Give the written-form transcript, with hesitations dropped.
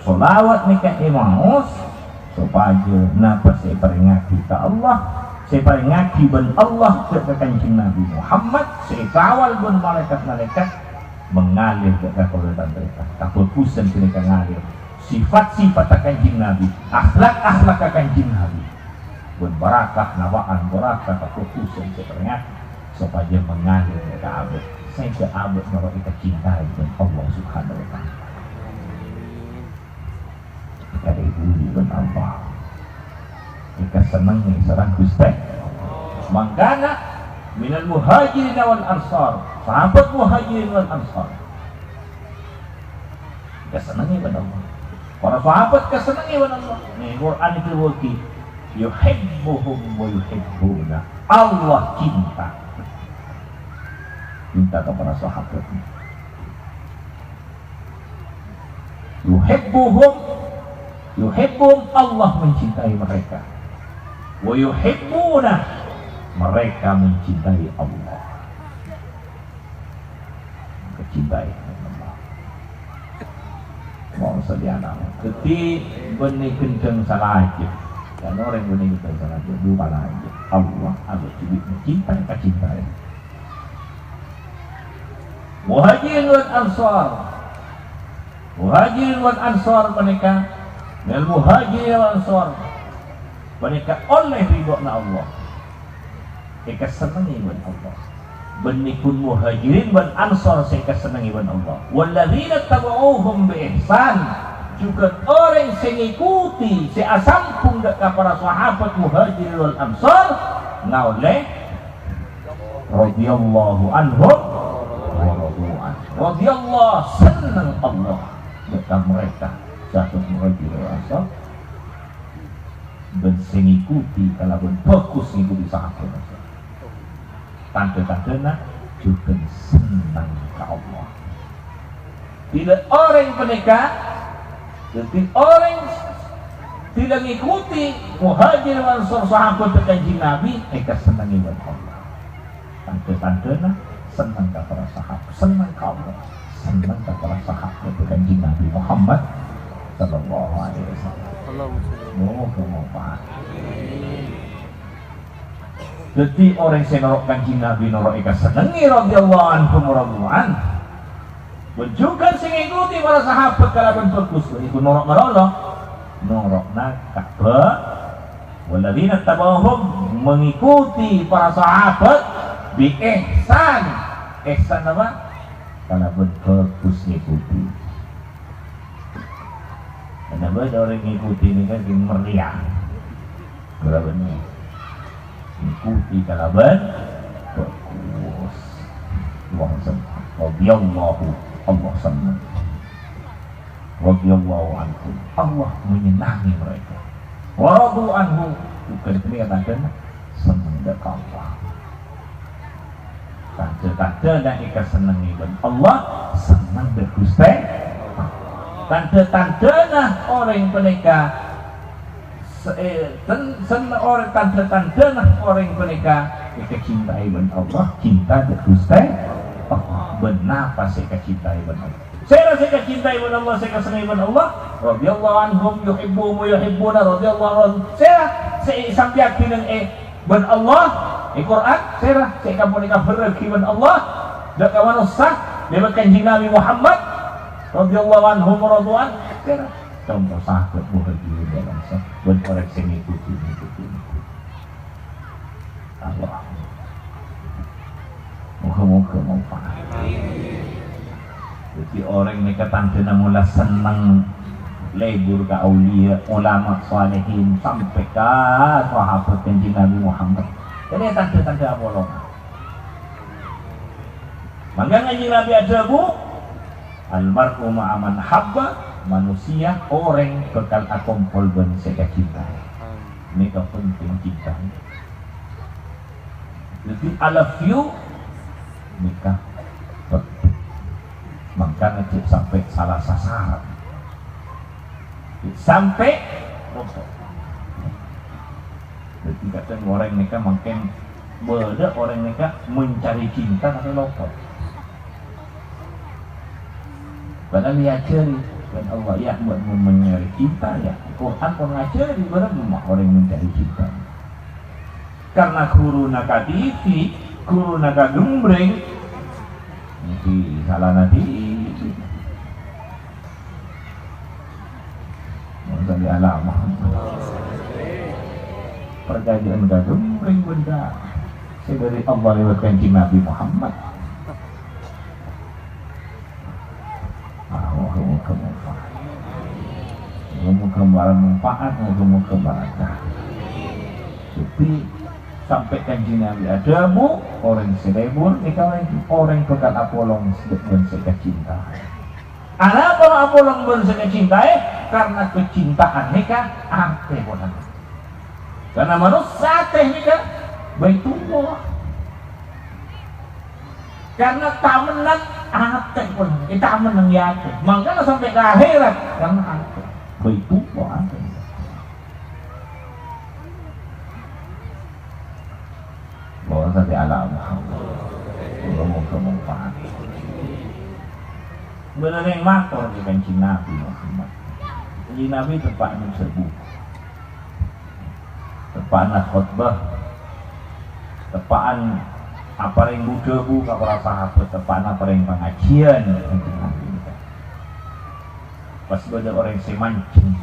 Solawat nikah imaus supaya napa saya peringati ke Allah, saya peringati ben Allah ke kanjeng Nabi Muhammad, saya kawal ben malaikat-malaikat mengalir ke kakulitan mereka, kaputusan mereka ngalir sifat-sifat kanjeng Nabi, akhlak-akhlak kanjeng Nabi, ben barakah nawaan barakah kaputusan saya peringati supaya mengalir ke abad, saya ke abad mereka kita cintai ben Allah Subhanahu wa Ta'ala. Ada ibu dan Allah jika senangnya serang Gusti makana minal muhajirin wal ansar, sahabat muhajirin wal ansar kesenangi dan Allah, para sahabat kesenangi dan Allah. Nih Quran itu wakil yuhibbuhum wa yuhibbuna, Allah cinta kepada sahabatnya. Yuhibbum, Allah mencintai mereka. Wa yuhibbuna, mereka mencintai Allah. Kecintai Allah. Mau sediana. Ketik benih kenceng salah aja. Dan orang benih kenceng salah aja. Dua aja. Allah ada cubit mencintai, kecintai. Muhajirin wal ansar. Muhajirin wal ansar mereka. Minal muhajirin wal ansar, mereka oleh ridhonya Allah, mereka senangi dengan Allah. Benikun muhajirin wal ansar mereka senangi dengan Allah. Walladzina tabauhum bi ihsan, juga orang yang mengikuti seasampung kepada sahabat muhajirin wal ansar ngauleh radhiyallahu anhum wa radu an. Radhiyallahu, senang Allah dekat mereka. Satu muhajirin asal mengikuti kalau fokus mengikuti sahabat tanda-tanda juga senang ke Allah. Bila orang penikah, jadi orang tidak mengikuti muhajirin ansar sahabat kanjeng Nabi, mereka senang dengan Allah. Tanda-tanda senang kepada sahabat, senang ke Allah, senang kepada sahabat kanjeng Nabi Muhammad sallallahu alaihi wasallam. Jadi orang yang norok kanjeng Nabi norok ika senengi radhiyallahu anhum radhuan. Menunjukkan sing ikuti para sahabat kalaban bagus iku norok marono. Norokna Ka'bah. Walladzina tabauhum, mengikuti para sahabat bi ihsan. Ihsan apa? Kalaban bagus ngikuti. Kenapa ada orang ngikuti ini kan yang meriah berapa nih ngikuti kalaban bagus Allah senang radhiyallahu, Allah senang radhiyallahu anhu, Allah menyenangi mereka wa radu anhu, bukan kelihatan senang dekat Allah. Tanda-tanda ikat senangi dan Allah senang bergusti. Tanda-tanda orang penikah, orang tanda-tanda orang penikah, kita cintai ben Allah, cinta bergusti Allah. Benar pasti kita cintai ben Allah. Saya rasa cintai ben Allah, saya senang ben Allah. Radhiyallahu anhum yuhibbuhum wa yuhibbuna radhiyallahu anhum. Saya sampai dengan ben Allah, Quran. Saya kamu nikah berarti ben Allah. Dan kawan usah lewat kanjeng Nabi Muhammad radhiyallahu anhum radhuan, contoh sahabat muhajirin dalam buat orang yang mengikuti Allah. Moga-moga manfaat. Jadi orang yang tanda mula senang lebur ke aulia, ulama salihin sampai ke sahabat kanjeng Nabi Muhammad. Jadi tanda-tanda bolong. Maka kanjeng Nabi ada almar'u ma'aman habba, manusia orang bekal akumpul ben seka cinta. Ini penting cinta. Jadi I love you nikah betul. Makanya cik sampai salah sasaran, sampai rokok. Jadi kadang orang nikah makin beda, orang nikah mencari cinta tapi lokal. Padahal dia cari dan Allah ya buat mencari cinta ya. Quran pun ngajari berapa orang mencari cinta. Karena guru naka TV, guru naka gembreng, nanti salah nanti. Dari alam perjanjian naka gembreng benda. Saya dari Allah lewat kanjeng Nabi Muhammad. Muka manfaat, muka barakah. Tapi sampai kanjeng Nabi adamu orang sedebur nikah orang pekat apolong sedebun seka cinta. Kenapa apolong pun seka cinta? Karena kecintaan nikah arte bonan. Karena manusia teh nikah baitullah. Karena tamenan arte pun kita menang ya. Makanya sampai ke akhirat karena arte baitullah arte. Bahwa sampai alam muka manfaat benar yang makor di kanjeng Nabi Muhammad. Kanjeng Nabi tepatnya serbu, tepatnya khutbah, tepatnya apa yang budak bu para sahabat, tepatnya apa yang pengajian kanjeng Nabi. Pas ada orang semancing